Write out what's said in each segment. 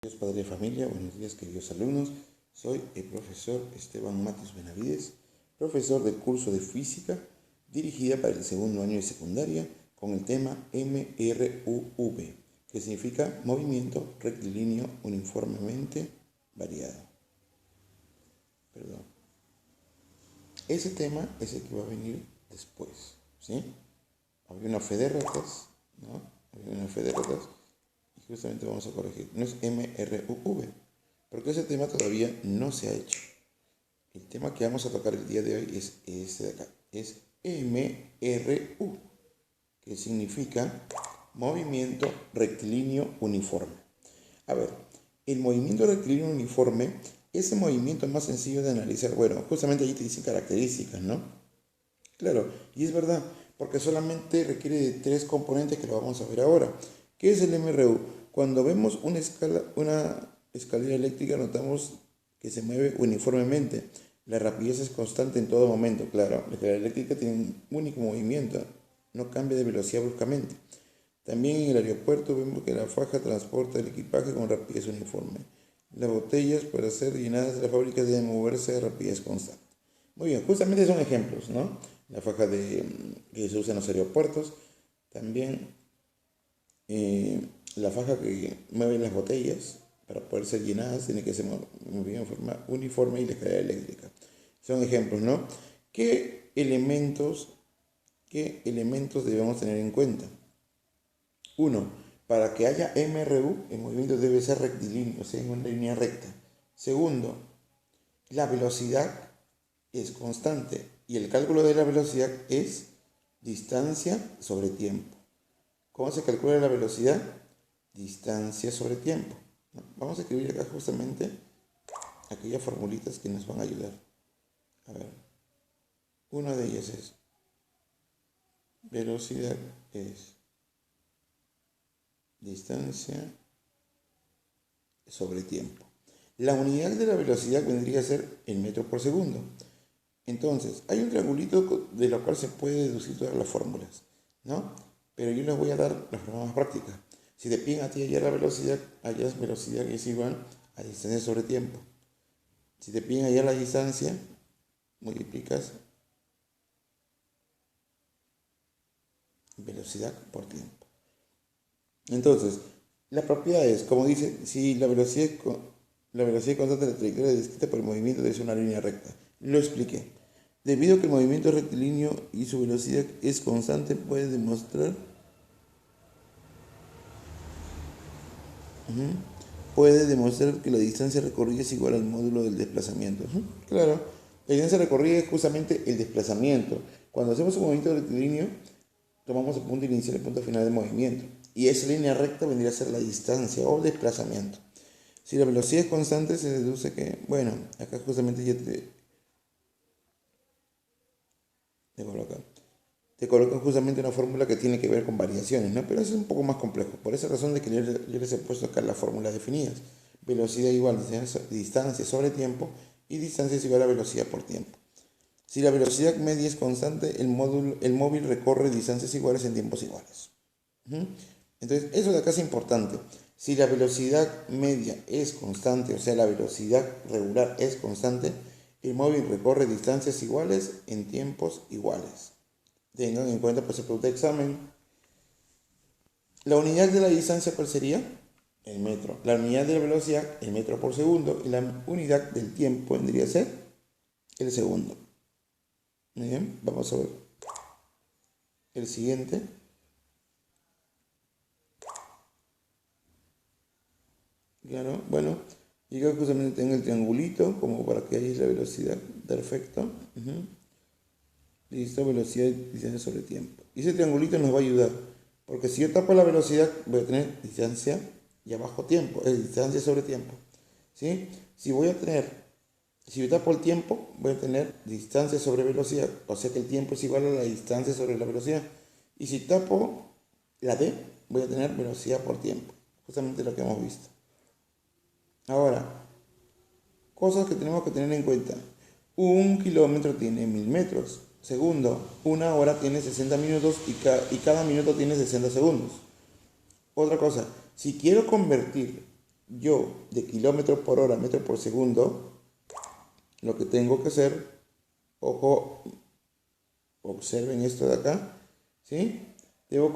Dios Padre de Familia, buenos días queridos alumnos. Soy el profesor Esteban Matos Benavides, profesor del curso de Física, dirigida para el segundo año de secundaria, con el tema MRUV, que significa Movimiento Rectilíneo Uniformemente Variado. Ese tema es el que va a venir después, ¿sí? Había una fe de ratas, ¿no? Había una fe de ratas. Y justamente vamos a corregir. No es MRUV, porque ese tema todavía no se ha hecho. El tema que vamos a tocar el día de hoy es este de acá. Es MRU, que significa Movimiento Rectilíneo Uniforme. A ver, el movimiento rectilíneo uniforme es el movimiento más sencillo de analizar. Bueno, justamente allí te dicen características, ¿no? Claro, y es verdad, porque solamente requiere de 3 componentes que lo vamos a ver ahora. ¿Qué es el MRU? Cuando vemos una escalera eléctrica notamos que se mueve uniformemente. La rapidez es constante en todo momento, claro. La escalera eléctrica tiene un único movimiento, no cambia de velocidad bruscamente. También en el aeropuerto vemos que la faja transporta el equipaje con rapidez uniforme. Las botellas para ser llenadas de las fábricas deben moverse a rapidez constante. Muy bien, justamente son ejemplos, ¿no? La faja que se usa en los aeropuertos. También la faja que mueve las botellas para poder ser llenadas tiene que ser movida en forma uniforme y la escalera eléctrica. Son ejemplos, ¿no? ¿Qué elementos debemos tener en cuenta? 1. Para que haya MRU, el movimiento debe ser rectilíneo, o sea, en una línea recta. Segundo, la velocidad es constante y el cálculo de la velocidad es distancia sobre tiempo. ¿Cómo se calcula la velocidad? Distancia sobre tiempo. Vamos a escribir acá justamente aquellas formulitas que nos van a ayudar. A ver, una de ellas es velocidad es distancia sobre tiempo. La unidad de la velocidad vendría a ser el metro por segundo. Entonces, hay un triangulito de lo cual se puede deducir todas las fórmulas, ¿no? Pero yo les voy a dar la forma más práctica. Si te piden a ti hallar la velocidad, hallas velocidad que es igual a distancia sobre tiempo. Si te piden hallar la distancia, multiplicas velocidad por tiempo. Entonces, las propiedades, como dice, si la velocidad constante de la trayectoria descrita por el movimiento debe ser una línea recta. Lo expliqué. Debido a que el movimiento es rectilíneo y su velocidad es constante, puede demostrar que la distancia recorrida es igual al módulo del desplazamiento. Claro, la distancia recorrida es justamente el desplazamiento. Cuando hacemos un movimiento rectilíneo, tomamos el punto inicial y el punto final del movimiento. Y esa línea recta vendría a ser la distancia o desplazamiento. Si la velocidad es constante, se deduce que, bueno, acá justamente ya te colocan justamente una fórmula que tiene que ver con variaciones, ¿no? Pero eso es un poco más complejo. Por esa razón de que yo les he puesto acá las fórmulas definidas. Velocidad igual a distancia sobre tiempo y distancia es igual a velocidad por tiempo. Si la velocidad media es constante, el móvil recorre distancias iguales en tiempos iguales. Entonces, eso de acá es importante. Si la velocidad media es constante, o sea, la velocidad regular es constante, el móvil recorre distancias iguales en tiempos iguales. Tengan en cuenta, pues, el producto de examen. La unidad de la distancia, ¿cuál sería? El metro. La unidad de la velocidad, el metro por segundo. Y la unidad del tiempo vendría a ser el segundo. Muy bien, vamos a ver el siguiente. Claro, bueno, y acá justamente tengo el triangulito como para que haya la velocidad. Perfecto. Listo, velocidad y distancia sobre tiempo. Y ese triangulito nos va a ayudar. Porque si yo tapo la velocidad, voy a tener distancia y abajo tiempo. Es distancia sobre tiempo. ¿Sí? Si yo tapo el tiempo, voy a tener distancia sobre velocidad. O sea que el tiempo es igual a la distancia sobre la velocidad. Y si tapo la D, voy a tener velocidad por tiempo. Justamente lo que hemos visto. Ahora, cosas que tenemos que tener en cuenta. 1 kilómetro tiene 1000 metros. Segundo, 1 hora tiene 60 minutos y cada minuto tiene 60 segundos. Otra cosa, si quiero convertir yo de kilómetro por hora a metro por segundo, lo que tengo que hacer, ojo, observen esto de acá, ¿sí? Debo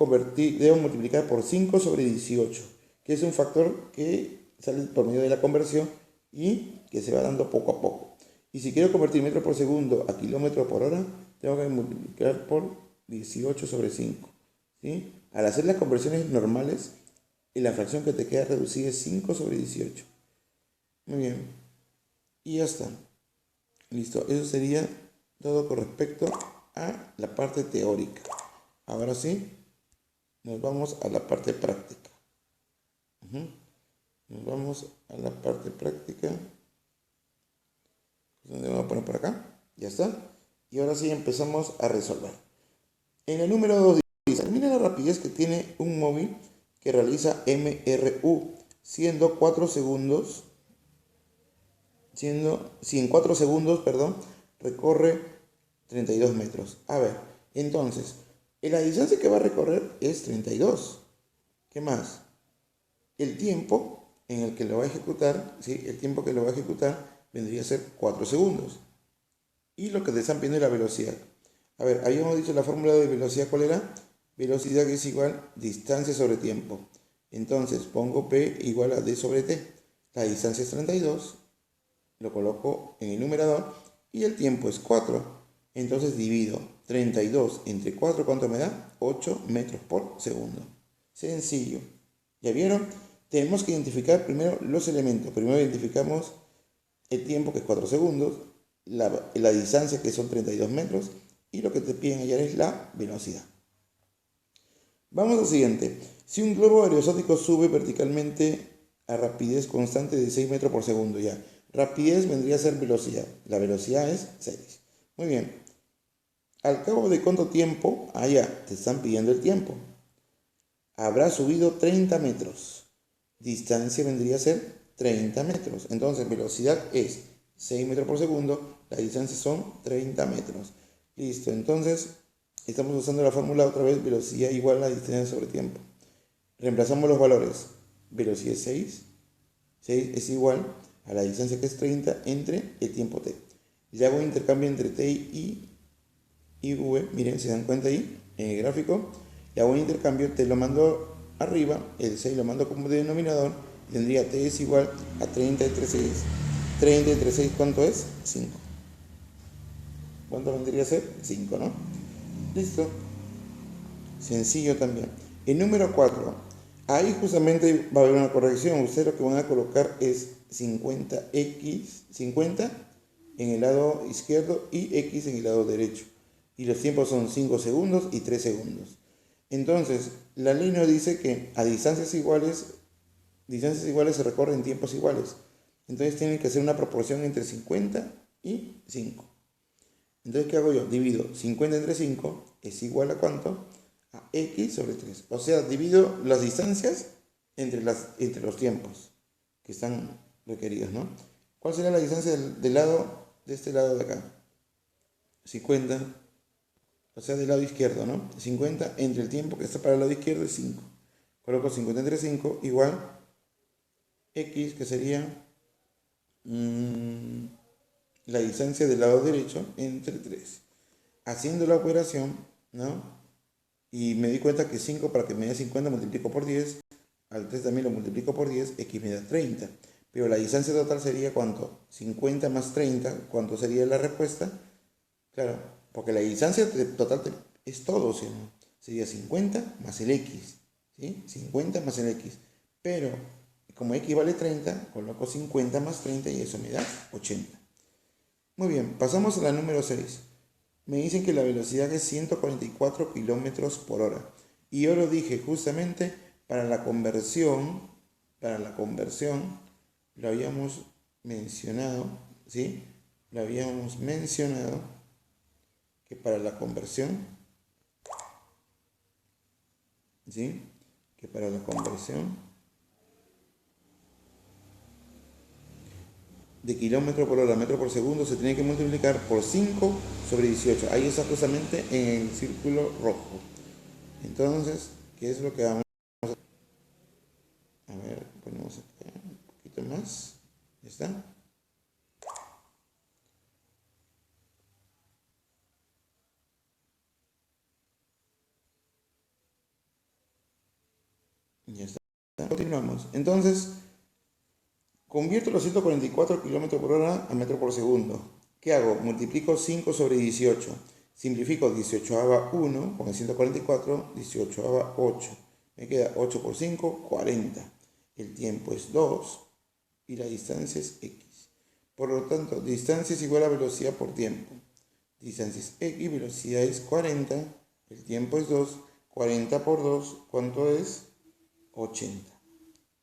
multiplicar por 5 sobre 18, que es un factor que sale por medio de la conversión y que se va dando poco a poco. Y si quiero convertir metro por segundo a kilómetro por hora, tengo que multiplicar por 18 sobre 5, ¿sí? Al hacer las conversiones normales, la fracción que te queda reducida es 5 sobre 18. Muy bien. Y ya está. Listo. Eso sería todo con respecto a la parte teórica. Ahora sí, nos vamos a la parte práctica. Nos vamos a la parte práctica. ¿Dónde vamos a poner por acá? Ya está. Y ahora sí empezamos a resolver. En el número 2 dice, mira la rapidez que tiene un móvil que realiza MRU, siendo 4 segundos, si en 4 segundos, recorre 32 metros. A ver, entonces, la distancia que va a recorrer es 32. ¿Qué más? El tiempo en el que lo va a ejecutar, ¿sí? El tiempo que lo va a ejecutar vendría a ser 4 segundos. Y lo que te están pidiendo es la velocidad. A ver, habíamos dicho la fórmula de velocidad, ¿cuál era? Velocidad que es igual distancia sobre tiempo. Entonces pongo P igual a D sobre T. La distancia es 32, lo coloco en el numerador y el tiempo es 4. Entonces divido 32 entre 4, ¿cuánto me da? 8 metros por segundo. Sencillo. ¿Ya vieron? Tenemos que identificar primero los elementos. Primero identificamos el tiempo, que es 4 segundos, la distancia, que son 32 metros, y lo que te piden hallar es la velocidad. Vamos al siguiente. Si un globo aerostático sube verticalmente a rapidez constante de 6 metros por segundo, ya. Rapidez vendría a ser velocidad. La velocidad es 6. Muy bien. ¿Al cabo de cuánto tiempo? Ya, te están pidiendo el tiempo. Habrá subido 30 metros. Distancia vendría a ser 30 metros. Entonces, velocidad es 6 metros por segundo. La distancia son 30 metros. Listo. Entonces, estamos usando la fórmula otra vez. Velocidad igual a la distancia sobre tiempo. Reemplazamos los valores. Velocidad es 6. 6 es igual a la distancia, que es 30, entre el tiempo t. Le hago un intercambio entre t y v. Miren, se dan cuenta ahí en el gráfico. Le hago un intercambio, t lo mando arriba, el 6 lo mando como denominador, y tendría t es igual a 30 entre 6. 30 entre 6, ¿cuánto es? 5. ¿Cuánto vendría a ser? 5, ¿no? Listo. Sencillo también. El número 4. Ahí justamente va a haber una corrección. Ustedes lo que van a colocar es 50x, 50 en el lado izquierdo y x en el lado derecho. Y los tiempos son 5 segundos y 3 segundos. Entonces, la ley nos dice que a distancias iguales se recorren tiempos iguales. Entonces tienen que hacer una proporción entre 50 y 5. Entonces, ¿qué hago yo? Divido 50 entre 5 es igual a ¿cuánto? A x sobre 3. O sea, divido las distancias entre los tiempos que están requeridos, ¿no? ¿Cuál sería la distancia de este lado de acá? 50, o sea, del lado izquierdo, ¿no? 50 entre el tiempo que está para el lado izquierdo es 5. Coloco 50 entre 5 igual x, que sería la distancia del lado derecho entre 3. Haciendo la operación, ¿no? Y me di cuenta que 5, para que me dé 50, multiplico por 10. Al 3 también lo multiplico por 10, x me da 30. Pero la distancia total sería ¿cuánto? 50 más 30, ¿cuánto sería la respuesta? Claro, porque la distancia total es todo, ¿sí? Sería 50 más el x, ¿sí? 50 más el x. Pero como x vale 30, coloco 50 más 30 y eso me da 80. Muy bien, pasamos a la número 6. Me dicen que la velocidad es 144 kilómetros por hora. Y yo lo dije justamente para la conversión, lo habíamos mencionado, ¿sí? Lo habíamos mencionado que para la conversión, ¿sí? Que para la conversión de kilómetro por hora a metro por segundo se tiene que multiplicar por 5 sobre 18. Ahí está justamente en el círculo rojo. Entonces, ¿qué es lo que vamos a hacer? A ver, ponemos acá. poquito más. Ya está. Ya está. Continuamos. Entonces, convierto los 144 km por hora a metro por segundo. ¿Qué hago? Multiplico 5 sobre 18. Simplifico 18 1 con el 144, 18 8. Me queda 8 por 5, 40. El tiempo es 2 y la distancia es x. Por lo tanto, distancia es igual a velocidad por tiempo. Distancia es x, velocidad es 40, el tiempo es 2, 40 por 2, ¿cuánto es? 80.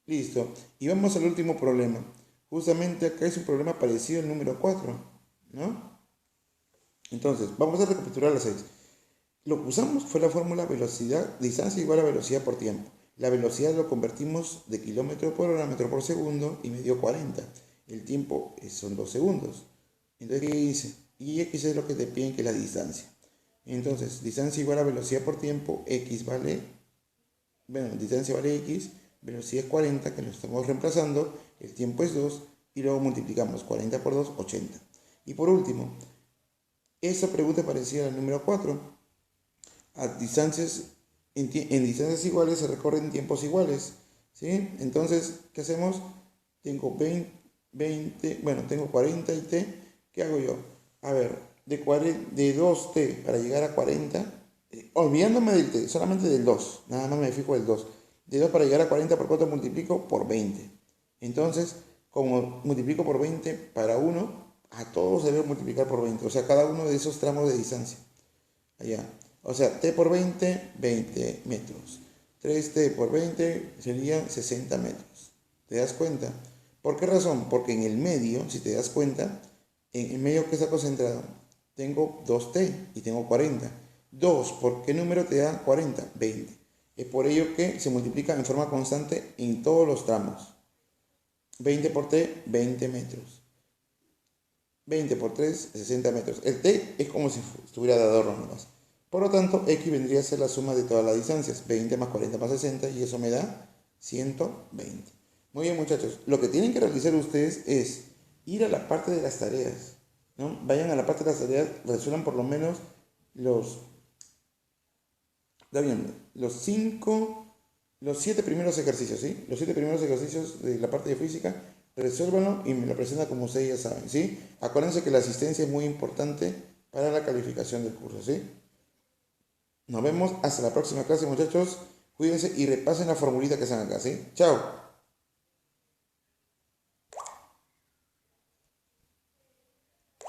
Listo. Y vamos al último problema. Justamente acá es un problema parecido al número 4, ¿no? Entonces, vamos a recapitular las 6. Lo que usamos fue la fórmula velocidad, distancia igual a velocidad por tiempo. La velocidad lo convertimos de kilómetro por hora a metro por segundo y me dio 40. El tiempo son 2 segundos. Entonces, ¿qué hice? Y x es lo que te piden, que es la distancia. Entonces, distancia igual a velocidad por tiempo, x vale, bueno, distancia vale x, velocidad es 40, que lo estamos reemplazando, el tiempo es 2, y luego multiplicamos 40 por 2, 80. Y por último, esta pregunta parecida al número 4. A distancias, en distancias iguales se recorren tiempos iguales, ¿sí? Entonces, ¿qué hacemos? Tengo 20, bueno, tengo 40 y t. ¿Qué hago yo? A ver, de 2t para llegar a 40, olvidándome del t, solamente del 2, nada más me fijo del 2. De 2 para llegar a 40, ¿por cuánto multiplico? Por 20. Entonces, como multiplico por 20 para 1, a todos se debe multiplicar por 20, o sea, cada uno de esos tramos de distancia. Allá. O sea, t por 20, 20 metros. 3t por 20 serían 60 metros. ¿Te das cuenta? ¿Por qué razón? Porque en el medio, si te das cuenta, en el medio que está concentrado, tengo 2t y tengo 40. 2, ¿por qué número te da 40? 20. Es por ello que se multiplica en forma constante en todos los tramos. 20 por t, 20 metros. 20 por 3, 60 metros. El t es como si estuviera de adorno nomás. Por lo tanto, x vendría a ser la suma de todas las distancias. 20 más 40 más 60 y eso me da 120. Muy bien, muchachos. Lo que tienen que realizar ustedes es ir a la parte de las tareas, ¿no? Vayan a la parte de las tareas, resuelvan por lo menos los 7 primeros ejercicios, ¿sí? Los 7 primeros ejercicios de la parte de física, resuélvanlo y me lo presentan como ustedes ya saben, ¿sí? Acuérdense que la asistencia es muy importante para la calificación del curso, ¿sí? Nos vemos hasta la próxima clase, muchachos. Cuídense y repasen la formulita que están acá, ¿sí? Chao.